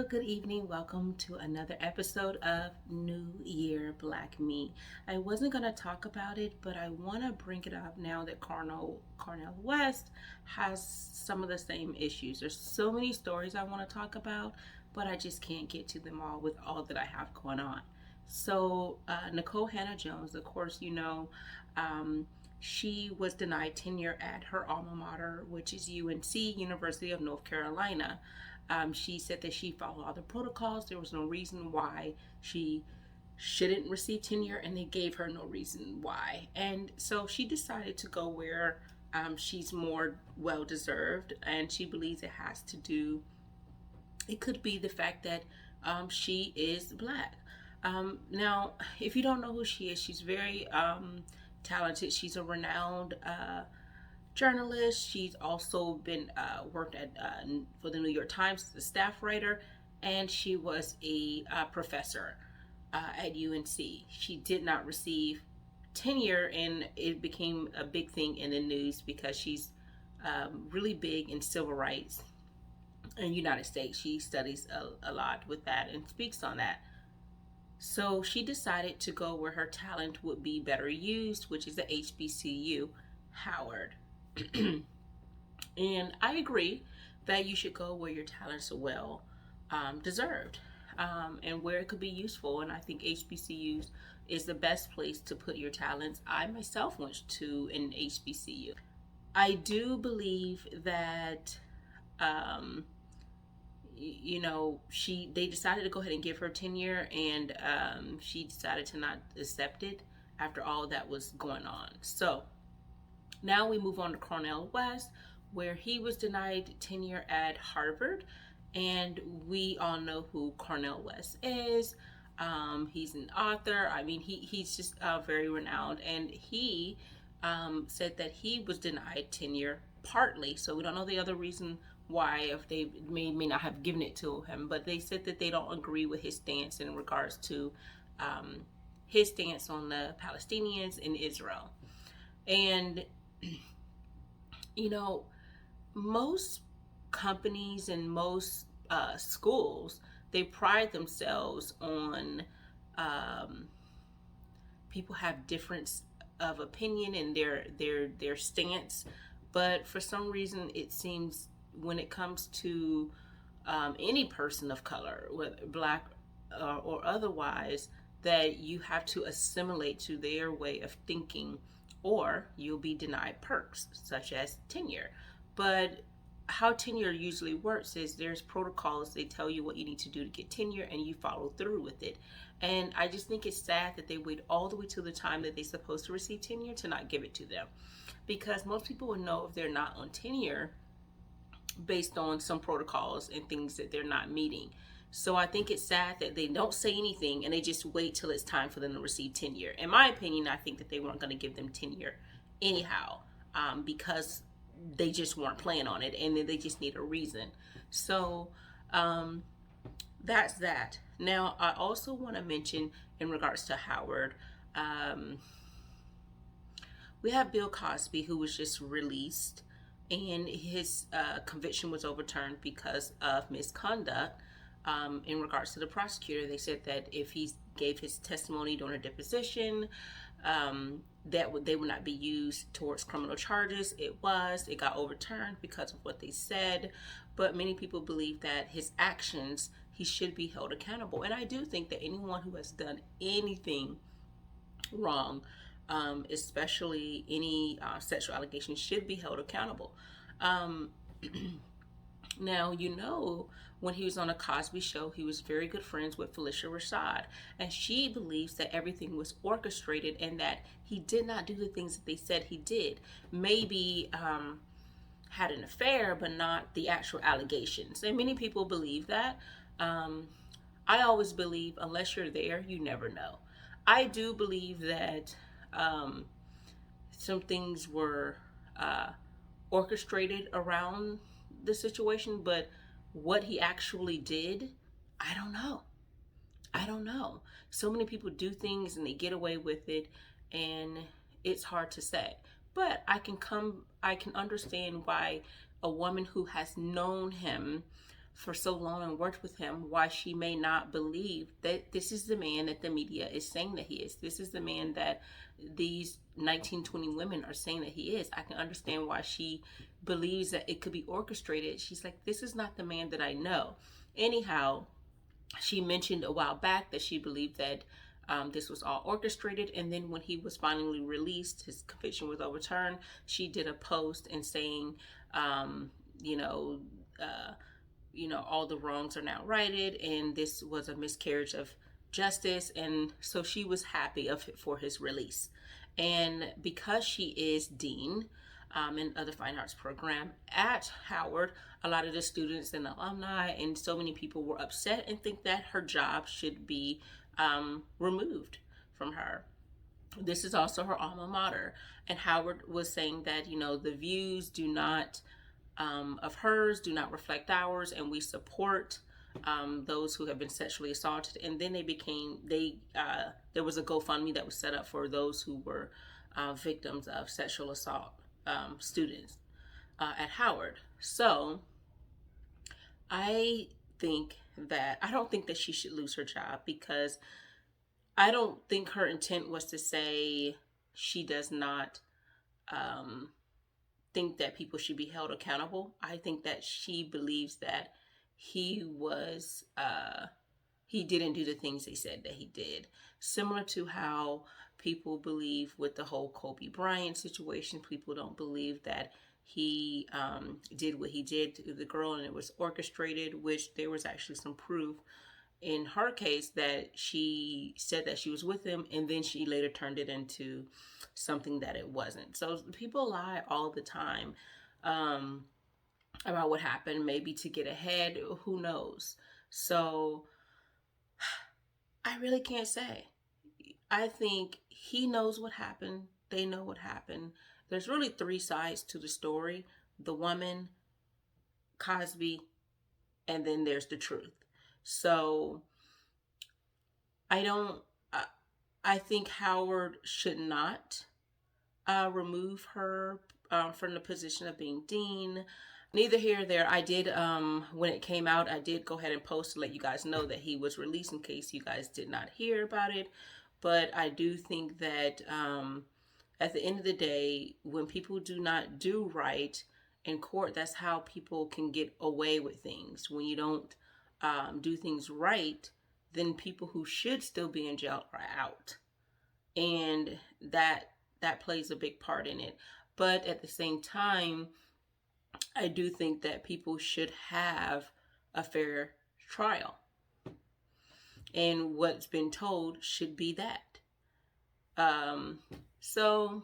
good evening. Welcome to another episode of New Year Black Me. I wasn't going to talk about it, but I want to bring it up now that Cornel West has some of the same issues. There's so many stories I want to talk about, but I just can't get to them all with all that I have going on. Nikole Hannah Jones, of course, um, she was denied tenure at her alma mater, which is UNC, University of North Carolina. She said that she followed all the protocols. There was no reason why she shouldn't receive tenure, and they gave her no reason why. And so she decided to go where she's more well deserved, and she believes it could be the fact that she is black. Now, if you don't know who she is, she's very talented. She's a renowned journalist. She's also been worked at for the New York Times as a staff writer, and she was a professor at UNC. She did not receive tenure, and it became a big thing in the news because she's really big in civil rights in the United States. She studies a lot with that and speaks on that. So she decided to go where her talent would be better used, which is the HBCU, Howard. And I agree that you should go where your talents are well deserved, and where it could be useful. And I think HBCUs is the best place to put your talents. I myself went to an HBCU. I do believe that they decided to go ahead and give her tenure, and she decided to not accept it after all that was going on. So now we move on to Cornel West, where he was denied tenure at Harvard, and we all know who Cornel West is. He's an author. I mean, he's just very renowned, and he said that he was denied tenure partly. So we don't know the other reason why, if they may not have given it to him, but they said that they don't agree with his stance in regards to his stance on the Palestinians in Israel. And most companies and most schools, they pride themselves on people have difference of opinion and their stance, but for some reason it seems when it comes to any person of color, whether black or otherwise, that you have to assimilate to their way of thinking, or you'll be denied perks such as tenure. But how tenure usually works is there's protocols. They tell you what you need to do to get tenure, and you follow through with it. And I just think it's sad that they wait all the way to the time that they're supposed to receive tenure to not give it to them, because most people will know if they're not on tenure based on some protocols and things that they're not meeting. So I think it's sad that they don't say anything and they just wait till it's time for them to receive tenure. In my opinion, I think that they weren't going to give them tenure anyhow, because they just weren't planning on it, and they just need a reason. So that's that. Now, I also want to mention in regards to Howard, we have Bill Cosby, who was just released, and his conviction was overturned because of misconduct. In regards to the prosecutor, they said that if he gave his testimony during a deposition, they would not be used towards criminal charges. It got overturned because of what they said, but many people believe that his actions, he should be held accountable. And I do think that anyone who has done anything wrong, especially any sexual allegations, should be held accountable. Now, when he was on a Cosby show, he was very good friends with Phylicia Rashad, and she believes that everything was orchestrated and that he did not do the things that they said he did. Maybe had an affair, but not the actual allegations. And many people believe that. I always believe, unless you're there, you never know. I do believe that some things were orchestrated around the situation, but what he actually did, I don't know. I don't know. So many people do things and they get away with it, and it's hard to say. But I can understand why a woman who has known him for so long and worked with him, why she may not believe that this is the man that the media is saying that he is. This is the man that these 1920 women are saying that he is. I can understand why she believes that it could be orchestrated. She's like, this is not the man that I know. Anyhow, she mentioned a while back that she believed that this was all orchestrated. And then when he was finally released, his conviction was overturned. She did a post and saying, um, you know, all the wrongs are now righted, and this was a miscarriage of justice. And so she was happy for his release. And because she is dean and other fine arts program at Howard, a lot of the students and alumni and so many people were upset and think that her job should be removed from her. This is also her alma mater. And Howard was saying that, the views do not, of hers, do not reflect ours, and we support those who have been sexually assaulted. And then there was a GoFundMe that was set up for those who were victims of sexual assault students at Howard. So I don't think that she should lose her job, because I don't think her intent was to say she does not think that people should be held accountable. I think that she believes that he didn't do the things they said that he did. Similar to how people believe with the whole Kobe Bryant situation, people don't believe that he did what he did to the girl and it was orchestrated, which there was actually some proof in her case that she said that she was with him, and then she later turned it into something that it wasn't. So people lie all the time about what happened, maybe to get ahead, who knows. So I really can't say. I think he knows what happened. They know what happened. There's really three sides to the story: the woman, Cosby, and then there's the truth. So I think Howard should not remove her from the position of being dean. Neither here nor there. I did, when it came out, I did go ahead and post to let you guys know that he was released in case you guys did not hear about it. But I do think that at the end of the day, when people do not do right in court, that's how people can get away with things. When you don't do things right, then people who should still be in jail are out. And that plays a big part in it. But at the same time, I do think that people should have a fair trial. And what's been told should be that. So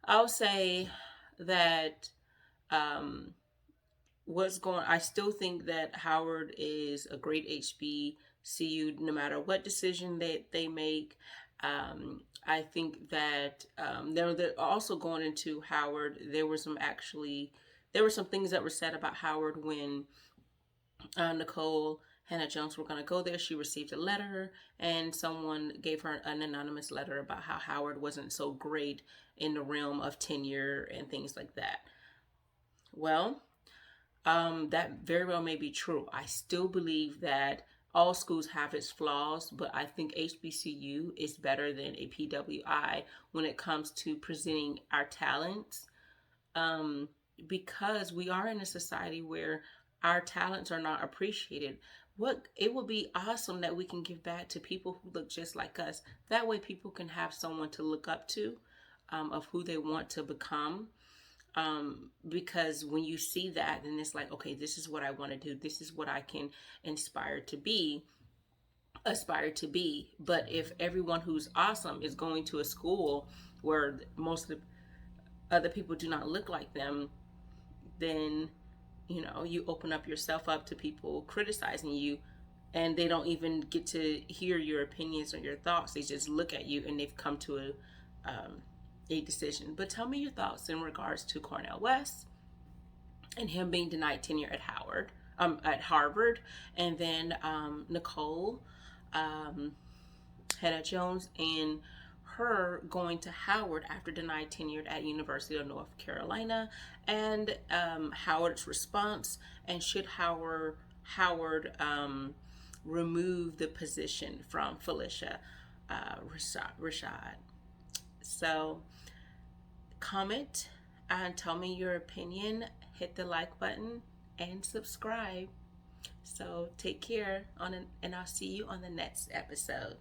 I'll say that I still think that Howard is a great HBCU no matter what decision that they make. I think that they're also going into Howard. There were some things that were said about Howard when Nikole Hannah Jones were going to go there. She received a letter, and someone gave her an anonymous letter about how Howard wasn't so great in the realm of tenure and things like that. Well, that very well may be true. I still believe that all schools have its flaws, but I think HBCU is better than a PWI when it comes to presenting our talents, because we are in a society where our talents are not appreciated. It would be awesome that we can give back to people who look just like us. That way people can have someone to look up to, of who they want to become. Because when you see that, then it's like, okay, this is what I want to do. This is what I can aspire to be. But if everyone who's awesome is going to a school where most of the other people do not look like them, then you open up yourself up to people criticizing you, and they don't even get to hear your opinions or your thoughts. They just look at you and they've come to a decision. But tell me your thoughts in regards to Cornel West and him being denied tenure at Harvard, and then Nikole Hannah Jones and her going to Howard after denied tenure at University of North Carolina, and Howard's response, and should Howard remove the position from Phylicia Rashad. So comment and tell me your opinion. Hit the like button and subscribe. So take care and I'll see you on the next episode.